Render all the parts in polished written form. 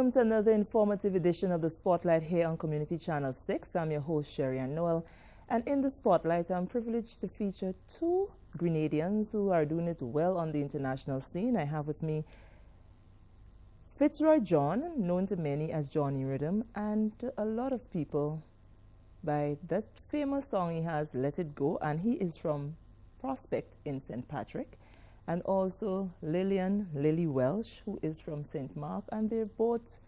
welcome to another informative edition of the Spotlight here on Community Channel 6. I'm your host, Sherry Ann Noel, and in the Spotlight, I'm privileged to feature two Grenadians who are doing it well on the international scene. I have with me Fitzroy John, known to many as Johnny Rhythm, and to a lot of people by that famous song he has, Let It Go, and he is from Prospect in St. Patrick. And also Lillian Welsh, who is from St. Mark, and they're both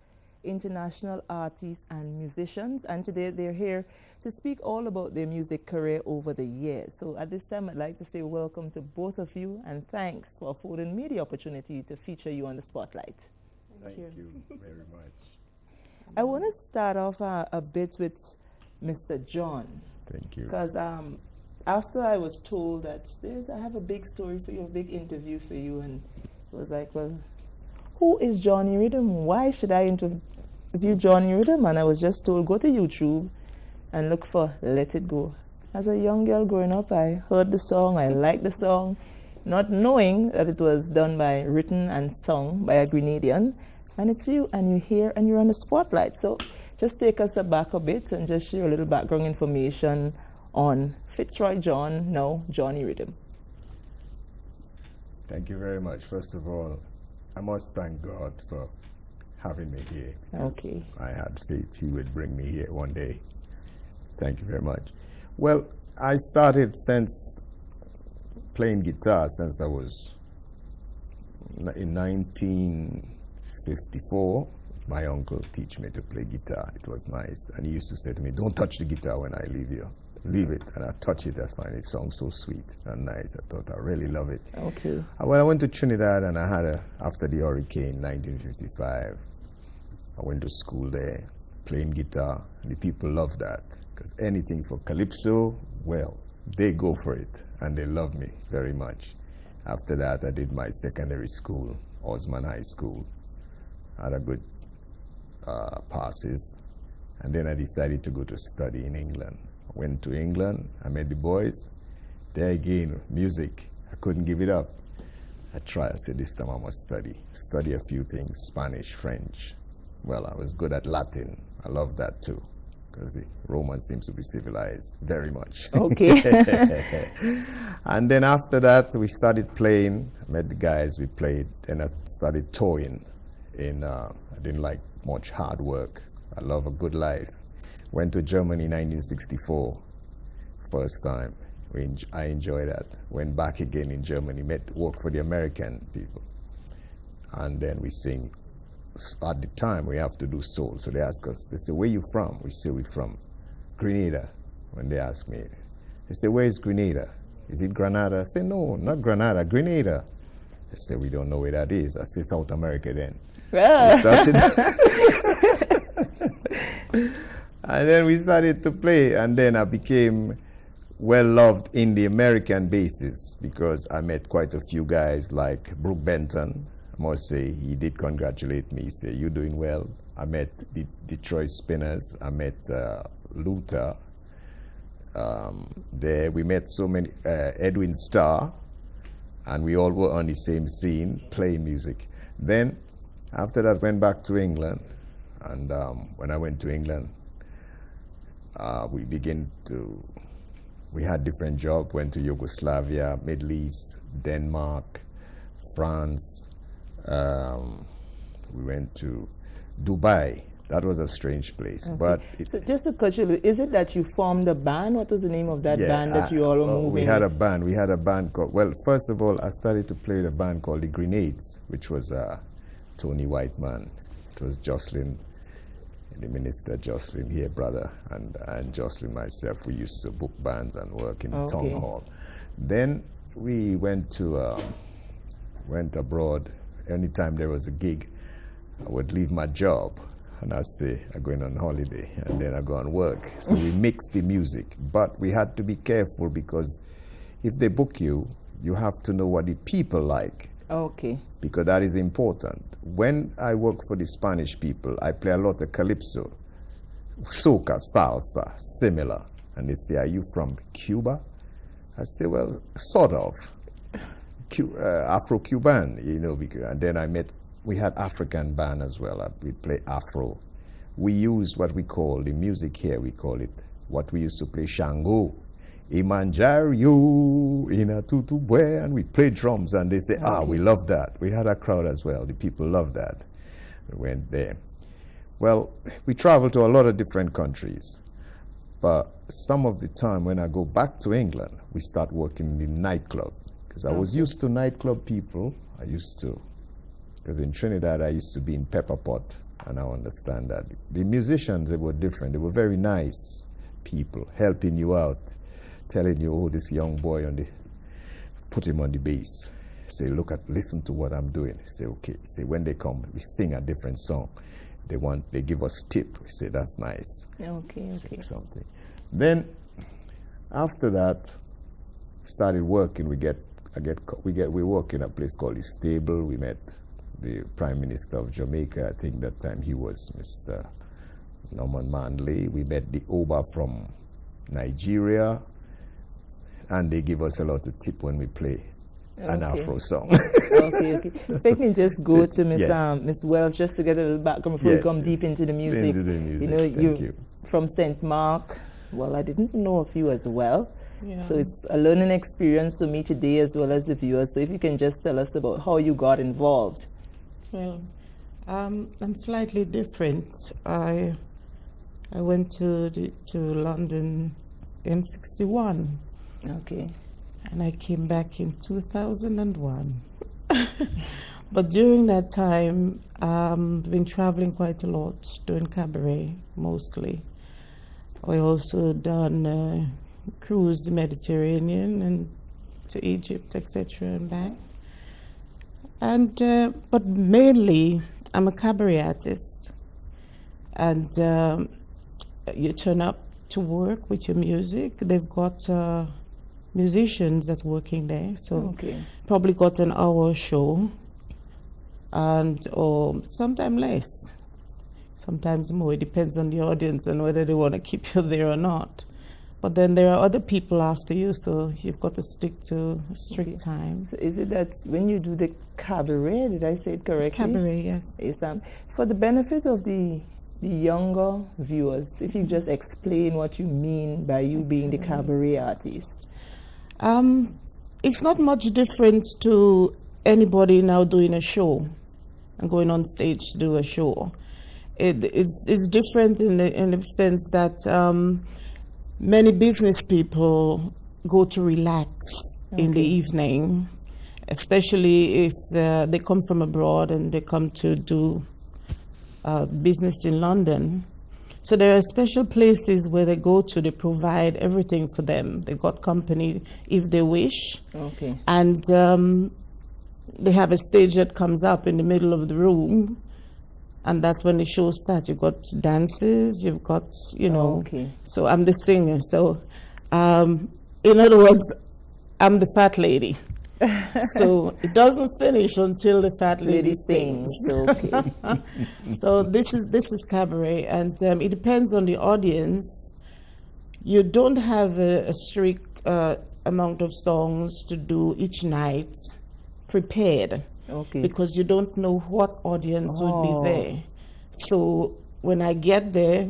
international artists and musicians. And today they're here to speak all about their music career over the years. So at this time, I'd like to say welcome to both of you, and thanks for affording me the opportunity to feature you on the Spotlight. Thank you very much. I want to start off a bit with Mr. John. Thank you. Because after I was told that I have a big story for you, a big interview for you, and it was like, well, who is Johnny Rhythm? Why should I interview Johnny Rhythm? And I was just told, go to YouTube and look for Let It Go. As a young girl growing up, I heard the song, I liked the song, not knowing that it was written and sung by a Grenadian. And it's you, and you're here, and you're on the Spotlight. So just take us back a bit and just share a little background information on Fitzroy John, now Johnny Rhythm. Thank you very much. First of all, I must thank God for having me here, because I had faith He would bring me here one day. Thank you very much. Well, I started playing guitar since I was in 1954. My uncle taught me to play guitar. It was nice. And he used to say to me, don't touch the guitar when I leave you. Leave it. And I touch it. I find it song so sweet and nice. I thought I really love it. Okay. When I went to Trinidad, and I had after the hurricane, 1955, I went to school there, playing guitar. And the people loved that, because anything for calypso, well, they go for it. And they love me very much. After that, I did my secondary school, Osman High School. I had a good passes, and then I decided to go to study in England. I went to England, I met the boys. There again, music, I couldn't give it up. I said this time I must study a few things, Spanish, French. Well, I was good at Latin. I love that too, because the Romans seems to be civilized very much. Okay. And then after that, we started playing. I met the guys, we played, and I started touring. I didn't like much hard work. I love a good life. Went to Germany in 1964, first time. I enjoyed that. Went back again in Germany, worked for the American people. And then we sing. At the time, we have to do soul. So they ask us, they say, where you from? We say, we're from Grenada. When they ask me, they say, where is Grenada? Is it Granada? I say, no, not Granada, Grenada. They say, we don't know where that is. I say, South America then. So we started. And then we started to play, and then I became well loved in the American bases, because I met quite a few guys like Brooke Benton. I must say, he did congratulate me. He said, you're doing well. I met the Detroit Spinners. I met Luther. There we met so many, Edwin Starr, and we all were on the same scene, playing music. Then after that, went back to England, and when I went to England, we had different jobs, went to Yugoslavia, Middle East, Denmark, France. We went to Dubai. That was a strange place. Okay. But so just to cut you, is it that you formed a band? What was the name of that band that you all were moving? We had a band. We had a band called, well, first of all, I started to play the band called The Grenades, which was Tony Whiteman. It was Jocelyn, the minister Jocelyn here, brother, and Jocelyn myself. We used to book bands and work in Town Hall. Then we went abroad. Anytime there was a gig, I would leave my job and I'd say, I'm going on holiday, and then I go on work. So we mixed the music, but we had to be careful, because if they book you, you have to know what the people like. Okay. Because that is important. When I work for the Spanish people, I play a lot of calypso, soca, salsa, similar. And they say, are you from Cuba? I say, well, sort of. Afro-Cuban, you know, and then I met we had African band as well. We'd play Afro. We use what we call, the music here, we call it, what we used to play Shango. Imanjario, Ina Tutubwe, and we play drums, and they say, we love that. We had a crowd as well. The people loved that. We went there. Well, we traveled to a lot of different countries, but some of the time when I go back to England, we start working in the nightclub, because I was used to nightclub people. Because in Trinidad I used to be in Pepper Pot, and I understand that. The musicians, they were different. They were very nice people, helping you out, telling you, oh, this young boy, put him on the bass. Say, listen to what I'm doing. Say, okay. Say, when they come, we sing a different song. They give us tip. We say, that's nice. Okay. Say something. Then, after that, started working. We work in a place called the Stable. We met the Prime Minister of Jamaica. I think that time he was Mr. Norman Manley. We met the Oba from Nigeria, and they give us a lot of tip when we play an Afro song. Okay. If I can just go to Miss Welsh just to get a little background before we come deep into the music. You know, you're from St. Mark. Well, I didn't know of you as well. Yeah. So it's a learning experience for me today as well as the viewers. So if you can just tell us about how you got involved. Well, I'm slightly different. I went to London in '61. Okay. And I came back in 2001. But during that time, I've been traveling quite a lot, doing cabaret mostly. I also done cruise the Mediterranean and to Egypt, etc. and back. And but mainly, I'm a cabaret artist. And you turn up to work with your music. They've got musicians that's working there, so probably got an hour show, or sometimes less, sometimes more. It depends on the audience and whether they want to keep you there or not. But then there are other people after you, so you've got to stick to strict times. So is it that when you do the cabaret, did I say it correctly? Cabaret, yes. Is for the benefit of the younger viewers, if you just explain what you mean by you being the cabaret artist. It's not much different to anybody now doing a show and going on stage to do a show. It's different in the sense that many business people go to relax in the evening, especially if they come from abroad and they come to do business in London. So there are special places where they go to, they provide everything for them. They got company if they wish. Okay. And they have a stage that comes up in the middle of the room, and that's when the show starts. You've got dances, you've got, so I'm the singer. So in other words, I'm the fat lady. So it doesn't finish until the fat lady sings. Okay. So this is cabaret, and it depends on the audience. You don't have a strict amount of songs to do each night prepared, because you don't know what audience would be there. So when I get there,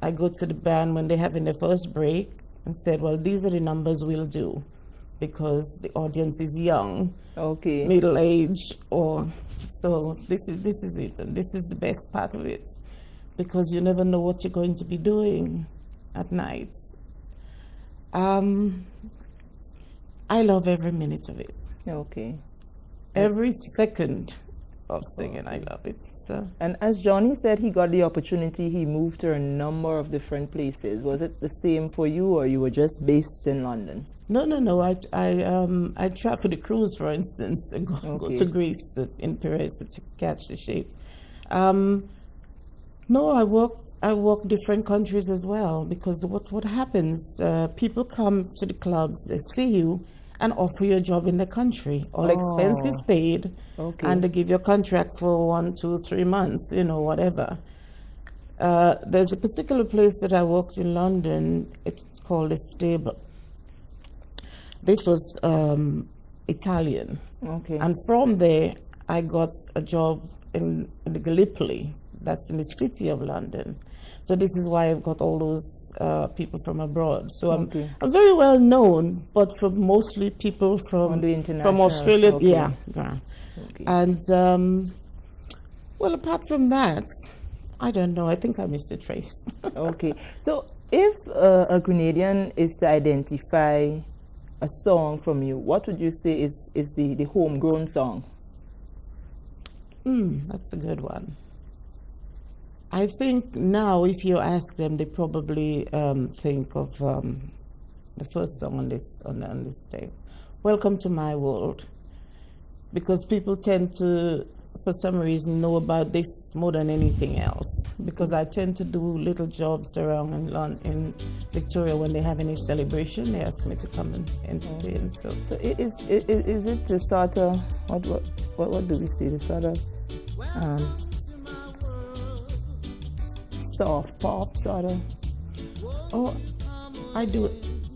I go to the band when they're having their first break and said, well, these are the numbers we'll do, because the audience is young, middle age, or so this is it, and this is the best part of it, because you never know what you're going to be doing at night. I love every minute of it. Every second of singing, I love it. So. And as Johnny said, he got the opportunity. He moved to a number of different places. Was it the same for you, or you were just based in London? No. I traveled for the cruise, for instance, and go to Greece in Paris to catch the ship. No, I worked different countries as well, because what happens? People come to the clubs, they see you, and offer you a job in the country. All expenses paid, and they give you a contract for 1, 2, 3 months, whatever. There's a particular place that I worked in London. It's called the Stable. This was Italian. And from there, I got a job in the Gallipoli, that's in the city of London. So this is why I've got all those people from abroad. So I'm very well known, but for mostly people from Australia. Okay. Yeah. Okay. And well, apart from that, I don't know. I think I missed a trace. Okay. So if a Grenadian is to identify a song from you, what would you say is the homegrown song? That's a good one. I think now, if you ask them, they probably think of the first song on this tape, "Welcome to My World," because people tend to, for some reason, know about this more than anything else. Because I tend to do little jobs around in Victoria when they have any celebration. They ask me to come and entertain. So is it the sort of what do we see? The sort of soft pop sort of? Oh, I do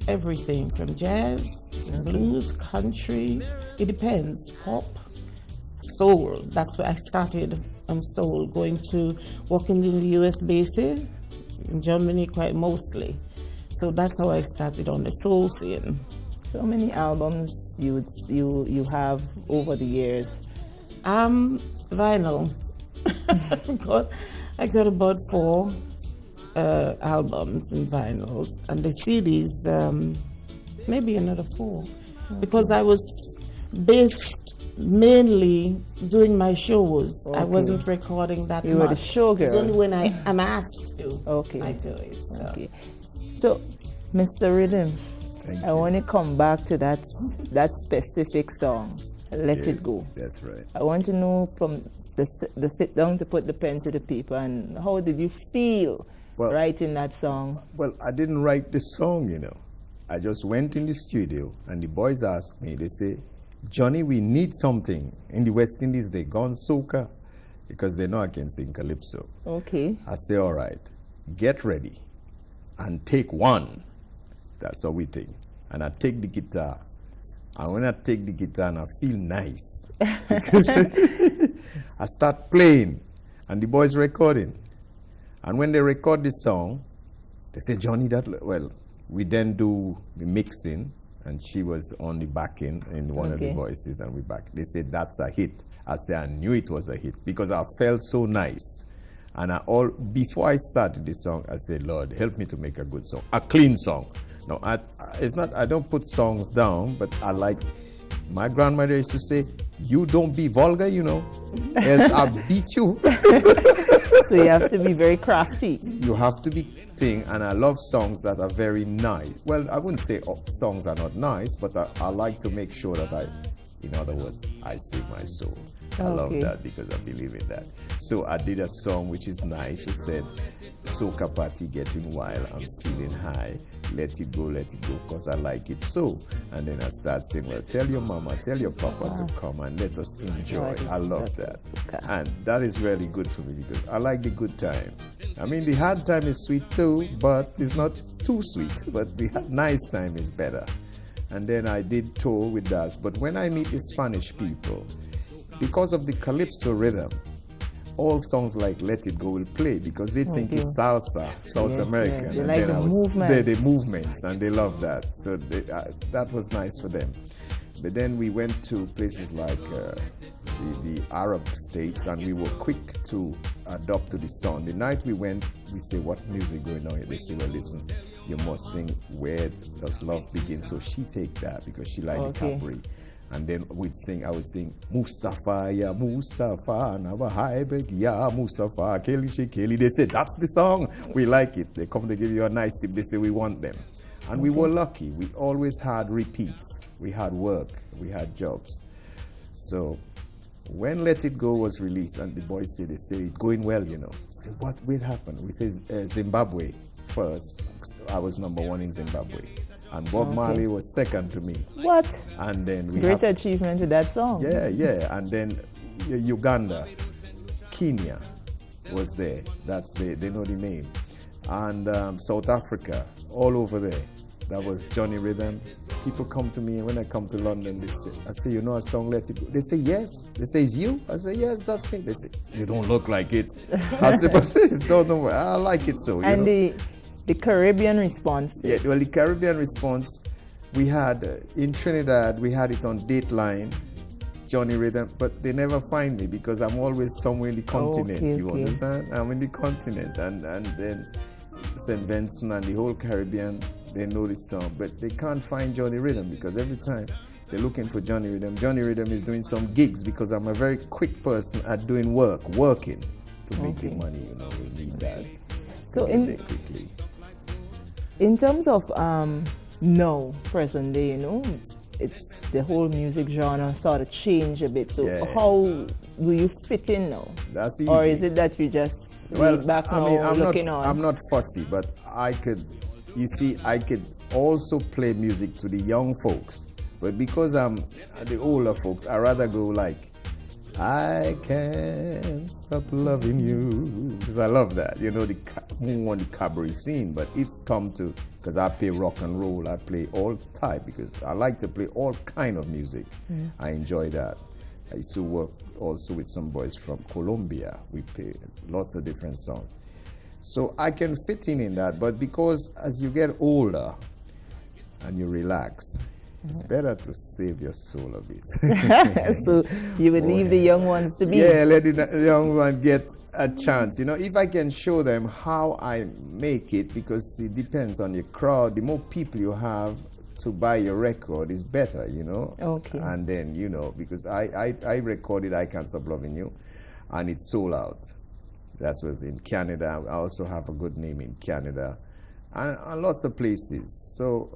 everything from jazz to blues, country. It depends. Pop, soul. That's where I started on soul, working in the US bases, in Germany quite mostly. So that's how I started on the soul scene. So many albums you have over the years? Vinyl. I got about 4 albums in vinyls, and the CDs, maybe another 4. Okay. Because I was based mainly doing my shows. Okay. I wasn't recording that much. You were the showgirl. It's only when I am asked to. Okay. I do it. So. Okay. So, Mr. Rhythm, I want to come back to that specific song, Let It Go. That's right. I want to know from the sit down to put the pen to the paper, and how did you feel writing that song? Well, I didn't write the song, you know. I just went in the studio, and the boys asked me, they say, "Johnny, we need something." In the West Indies, they gone soca, because they know I can sing calypso. Okay. I say, all right, get ready, and take one. That's how we think. And I take the guitar, and when I take the guitar, and I feel nice, because I start playing, and the boys recording. And when they record this song, they say, "Johnny, we then do the mixing," and she was on the back end in one of the voices, and we back. They said, "That's a hit." I said, I knew it was a hit, because I felt so nice. And before I started the song, I said, "Lord, help me to make a good song, a clean song." No, I don't put songs down, but I like, my grandmother used to say, "You don't be vulgar, you know, else I'll beat you." So you have to be very crafty. You have to be thing, and I love songs that are very nice. Well, I wouldn't say songs are not nice, but I like to make sure that in other words, I save my soul. I love that, because I believe in that. So I did a song which is nice. It said, "Soca party getting wild, I'm feeling high. Let it go, cause I like it so." And then I start saying, "Well, tell your mama, tell your papa to come and let us enjoy." I love that. And that is really good for me, because I like the good time. I mean, the hard time is sweet too, but it's not too sweet. But the nice time is better. And then I did tour with that. But when I meet the Spanish people, because of the calypso rhythm, all songs like Let It Go will play, because they think it's salsa, South American. Yes. They like the movements. The movements, and they love that. So that was nice for them. But then we went to places like the Arab states, and we were quick to adopt to the song. The night we went, we say, "What music going on here?" They say, "Well, listen, you must sing Where Does Love Begin." So she take that, because she liked the Capri. And then I would sing, "Mustafa, ya Mustafa, Navahaibek, ya Mustafa, Kelly." They said, "That's the song. We like it." They come to give you a nice tip. They say, "We want them." And we were lucky. We always had repeats. We had work. We had jobs. So when Let It Go was released, and the boys say, it's going well, you know. I say, what will happen? We say Zimbabwe first. I was #1 in Zimbabwe. And Bob Marley was second to me. What? And then great achievement with that song. Yeah. And then Uganda, Kenya was there. They know the name. And South Africa, all over there. That was Johnny Rhythm. People come to me, and when I come to London, they say, I say, you know a song, Let It Go? They say, yes. They say, it's you? I say, yes, that's me. They say, you don't look like it. I say, but don't know, I like it so. And you know? the Caribbean response? Yeah, well, the Caribbean response, we had, in Trinidad, we had it on Dateline, Johnny Rhythm, but they never find me because I'm always somewhere in the continent, you understand? I'm in the continent, and then St. Vincent and the whole Caribbean, they know this song, but they can't find Johnny Rhythm because every time they're looking for Johnny Rhythm is doing some gigs because I'm a very quick person at doing working to make the money, you know, we need that. So quickly. In terms of now, present day, you know, it's the whole music genre sort of changed a bit. So how do you fit in now? That's easy. Or is it that you just back now looking on? I'm not fussy, but I could also play music to the young folks. But because I'm the older folks, I rather go like, I can't stop loving you. Because I love that. You know, more on the cabaret scene. But if come to, because I play rock and roll, I play all type because I like to play all kind of music. I enjoy that. I used to work also with some boys from Colombia. We play lots of different songs. So I can fit in that. But because as you get older and you relax, it's better to save your soul a bit. So you would leave the young ones to be? Yeah, let the young one get a chance. You know, if I can show them how I make it, because it depends on your crowd, the more people you have to buy your record is better, you know. Okay. And then, you know, because I recorded I Can't Stop Loving You, and it sold out. That was in Canada. I also have a good name in Canada. And lots of places. So,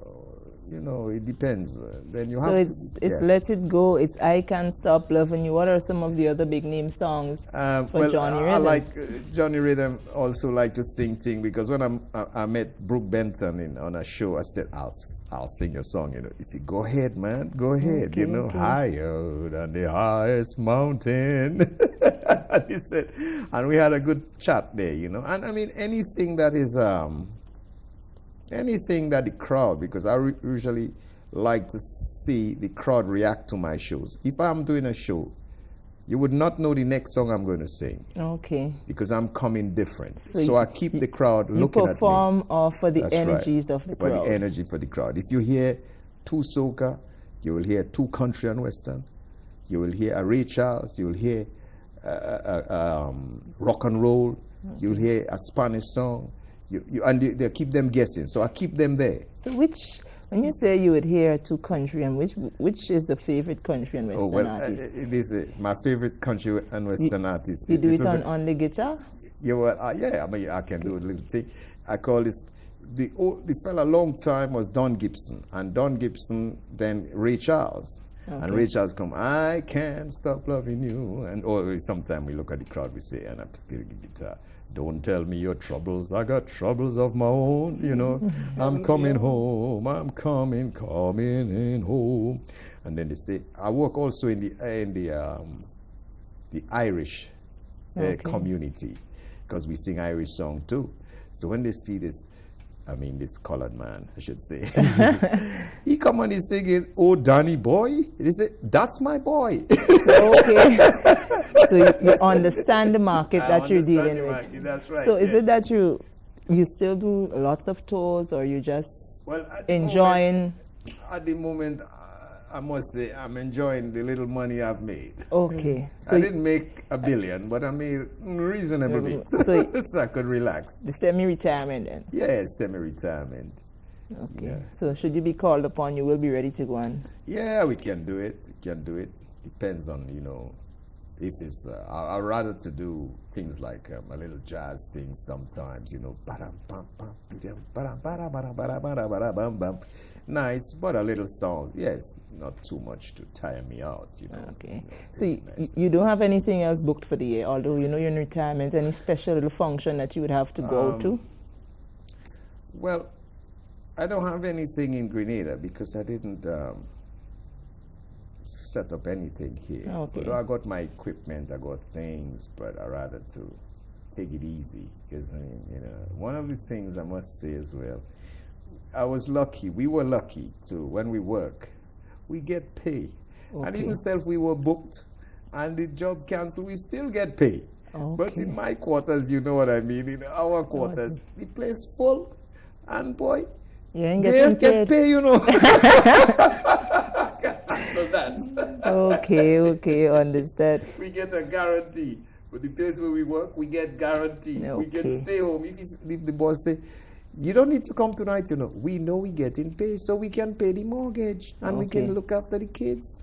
you know, it depends. Then you have it's Let It Go, it's I Can't Stop Loving You. What are some of the other big name songs for Johnny Rhythm? I like Johnny Rhythm also like to sing thing because when I met Brooke Benton on a show, I said, I'll sing your song, you know. He said, go ahead, man, go ahead, you know, higher than the highest mountain. And he said, and we had a good chat there, you know. And I mean, anything that is anything that the crowd, because I usually like to see the crowd react to my shows. If I'm doing a show, you would not know the next song I'm going to sing. Okay. Because I'm coming different. So I keep the crowd looking at me. You perform for the energies of the crowd. For the energy for the crowd. If you hear 2 soca, you will hear 2 country and western. You will hear a Ray Charles. You will hear rock and roll. You will hear a Spanish song. And they keep them guessing, so I keep them there. So when you say you would hear 2 country, and which is the favorite country and western artist? It is my favorite country and western artist. You do it on the guitar? Yeah, I mean, I can do a little thing. I call this, the fella long time was Don Gibson, and Don Gibson, then Ray Charles. Okay. And Ray Charles come, I can't stop loving you. And or sometimes we look at the crowd, we say, and I'm getting a guitar. Don't tell me your troubles, I got troubles of my own, you know. I'm coming home, I'm coming in home. And then they say, I work also in the Irish community, because we sing Irish song too. So when they see this, I mean this colored man, I should say, he come and he's singing, oh Danny boy, they say, that's my boy. Okay. So you understand the market that you're dealing with. That's right. So is it that you still do lots of tours, or you just enjoying? At the moment, I must say I'm enjoying the little money I've made. Okay. So I didn't make $1 billion, but I made reasonable bit. So I could relax. The semi-retirement then? Yeah, semi-retirement. Okay. Yeah. So should you be called upon, you will be ready to go on? Yeah, we can do it. We can do it. Depends on, you know, if it's, I'd rather to do things like a little jazz thing sometimes, you know, nice, but a little song, yes, not too much to tire me out, you know. Okay. You know, so nice. You don't have anything else booked for the year, although you know you're in retirement, any special little function that you would have to go to? Well, I don't have anything in Grenada because I didn't set up anything here. Okay. Although I got my equipment, I got things, but I rather to take it easy because I mean, you know, one of the things I must say as well, I was lucky. We were lucky too. When we work, we get paid. Okay. And even self, we were booked and the job canceled, we still get paid. Okay. But in my quarters, you know what I mean, in our quarters, the place full, and boy, you ain't they getting get paid, you know. So that. Okay, understand. We get a guarantee. For the place where we work, we get guarantee. We get Okay. stay home. If the boss say, you don't need to come tonight, you know. We know we getting paid, so we can pay the mortgage and we can look after the kids.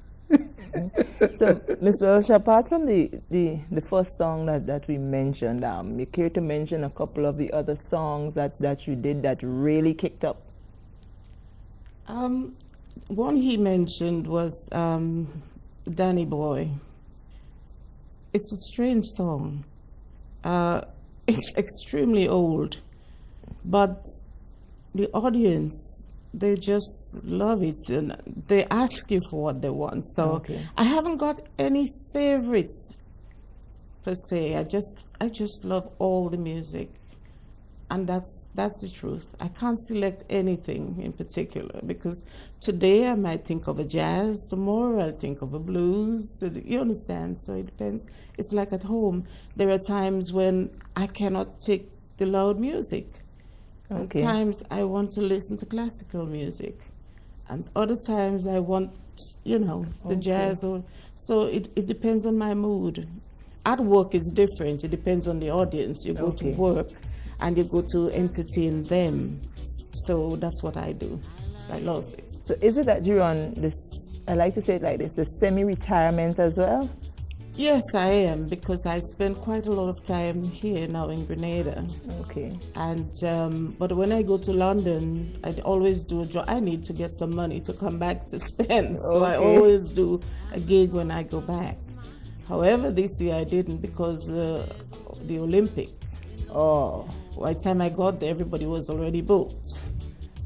So, Ms. Welsh, apart from the first song that we mentioned, you care to mention a couple of the other songs that you did that really kicked up? One he mentioned was Danny Boy. It's a strange song. It's extremely old, but the audience, they just love it and they ask you for what they want. So I haven't got any favorites per se. I just love all the music, and that's the truth. I can't select anything in particular because today I might think of a jazz, tomorrow I'll think of a blues. You understand? So it depends. It's like at home. There are times when I cannot take the loud music. Okay. At times I want to listen to classical music, and other times I want, the jazz. So it depends on my mood. At work is different. It depends on the audience. You go to work and you go to entertain them. So that's what I do. So I love it. So is it that you're on this, I like to say it like this, the semi-retirement as well? Yes, I am, because I spend quite a lot of time here now in Grenada. Okay. And but when I go to London, I always do a job. I need to get some money to come back to spend, so I always do a gig when I go back. However, this year I didn't because the Olympic. By the time I got there, everybody was already booked,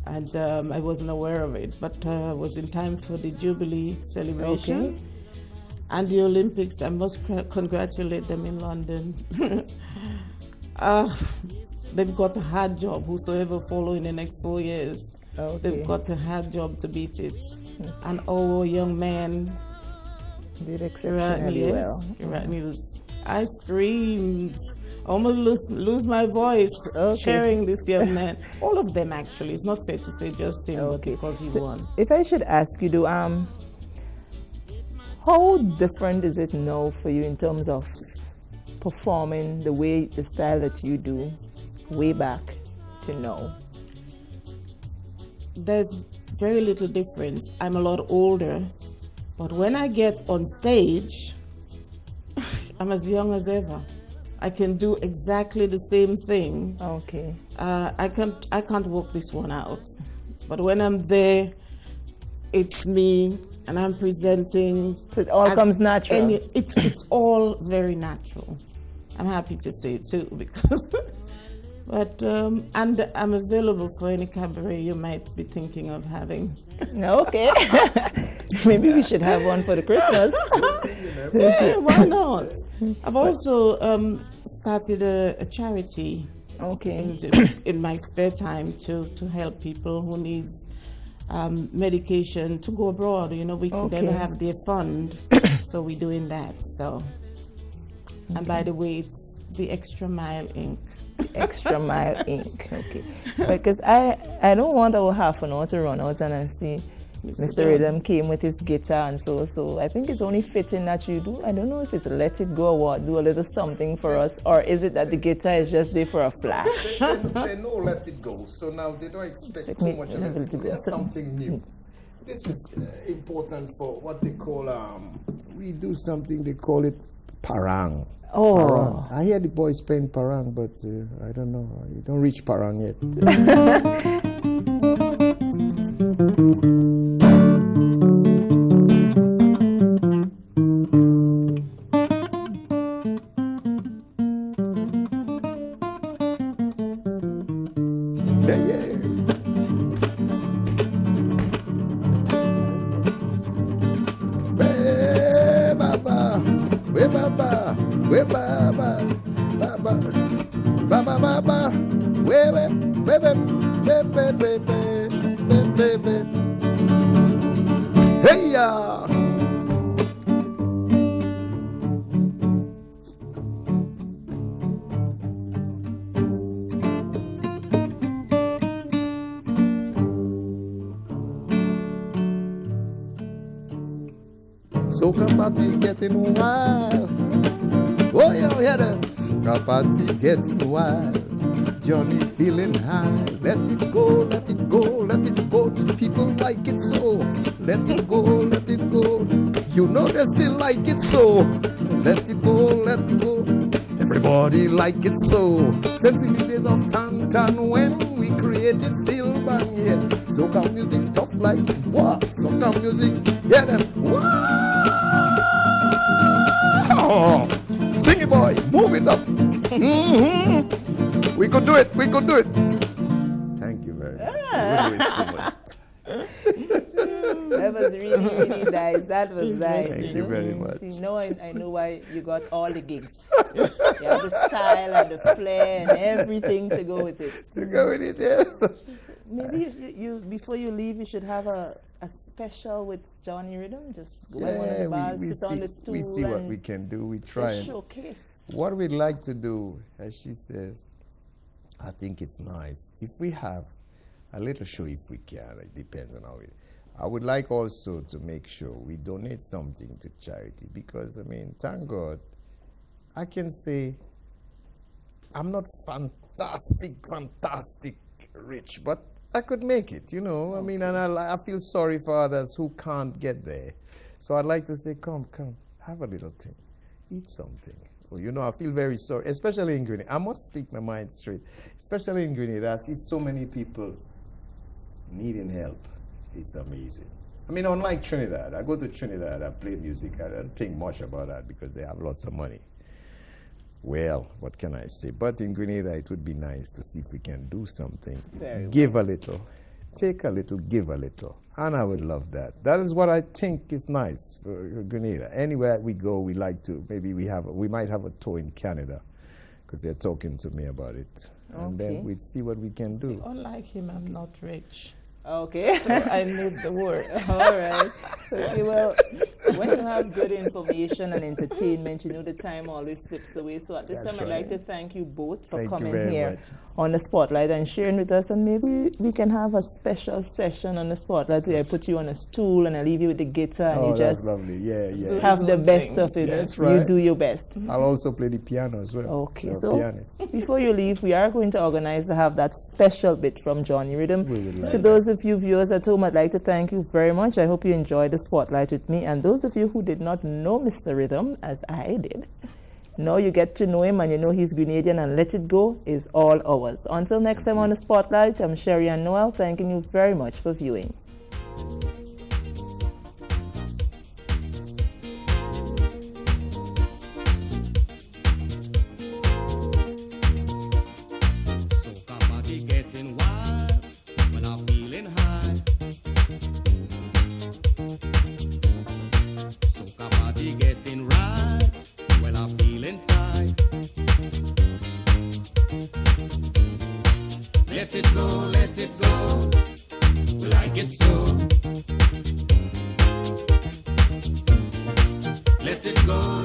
and I wasn't aware of it. But I was in time for the Jubilee celebration. Okay. And the Olympics, I must congratulate them in London. They've got a hard job, whosoever follow in the next 4 years. They've got a hard job to beat it. And our young man did exceptionally well. I screamed, almost lose my voice cheering this young man. All of them, actually. It's not fair to say just him, but because he won. If I should ask you, how different is it now for you in terms of performing the style that you do way back to now? There's very little difference. I'm a lot older, but when I get on stage, I'm as young as ever. I can do exactly the same thing. Okay. I can't work this one out. But when I'm there, it's me. And I'm presenting. So it all comes natural. It's all very natural. I'm happy to say it too, because. But and I'm available for any cabaret you might be thinking of having. Okay. Maybe we should have one for the Christmas. Yeah, why not? I've also started a charity. Okay. In my spare time to help people who needs medication to go abroad. We could never have their fund, so we're doing that. So, and by the way, it's the Extra Mile Inc. Extra Mile Inc. Okay, because I don't want our half an hour to run out and I see Mr. Rhythm came with his guitar and so I think it's only fitting that you do. I don't know if it's Let It Go or what, do a little something for us, or is it that the guitar is just there for a flash? They know Let It Go, so now they don't expect too much of it. There's something new. This is important for what they call, we do something, they call it parang. Parang. I hear the boys playing parang, but I don't know. You don't reach parang yet. yeah. Soca party getting wild. Oh, you hear them? Soca party getting wild. Johnny feeling high. Let it go, let it go, let it go. The people like it so. Let it go, let it go. You know they still like it so. Let it go, let it go. Everybody like it so. Since in the days of Tan when we created still bang, yeah. Soca music tough like what? Soca music, yeah them. Wow! Sing it, boy. Move it up. We could do it. We could do it. Thank you very much. That was really, really nice. That was nice. Thank you very much. See, now I know why you got all the gigs. You have the style and the flair and everything to go with it. To go with it, yes. Maybe you before you leave, you should have a special with Johnny Rhythm. Just go by one of the bars, sit on the stool. We see what we can do. We try and showcase. What we'd like to do, as she says, I think it's nice if we have a little show, if we can. It depends on how it. I would like also to make sure we donate something to charity because, I mean, thank God, I can say I'm not fantastic rich, but I could make it, you know. I mean, and I feel sorry for others who can't get there. So I'd like to say, come, have a little thing. Eat something. Oh, you know, I feel very sorry, especially in Grenada. I must speak my mind straight. Especially in Grenada, I see so many people needing help. It's amazing. I mean, unlike Trinidad, I go to Trinidad, I play music. I don't think much about that because they have lots of money. Well, what can I say? But in Grenada, it would be nice to see if we can do something. Give a little, take a little, give a little. And I would love that. That is what I think is nice for Grenada. Anywhere we go, we like to, maybe we might have a tour in Canada because they're talking to me about it. Okay. And then we'd see what we can do. Unlike him, I'm not rich. Okay. So I need the work. All right. Okay, well, when you have good information and entertainment, you know the time always slips away. So at this time, I'd like to thank you both for coming here on the Spotlight and sharing with us. And maybe we can have a special session on the Spotlight where I put you on a stool and I leave you with the guitar and you just lovely. Yeah. have the best of it. That's right. You do your best. I'll also play the piano as well. Okay, so before you leave, we are going to organize to have that special bit from Johnny Rhythm. To those of you viewers at home, I'd like to thank you very much. I hope you enjoyed the Spotlight with me. And those of you who did not know Mr. Rhythm, as I did, now you get to know him and you know he's Grenadian, and Let It Go is all ours. Until next time on the Spotlight, I'm Sherry and Noel, thanking you very much for viewing. Let it go, we like it so. Let it go,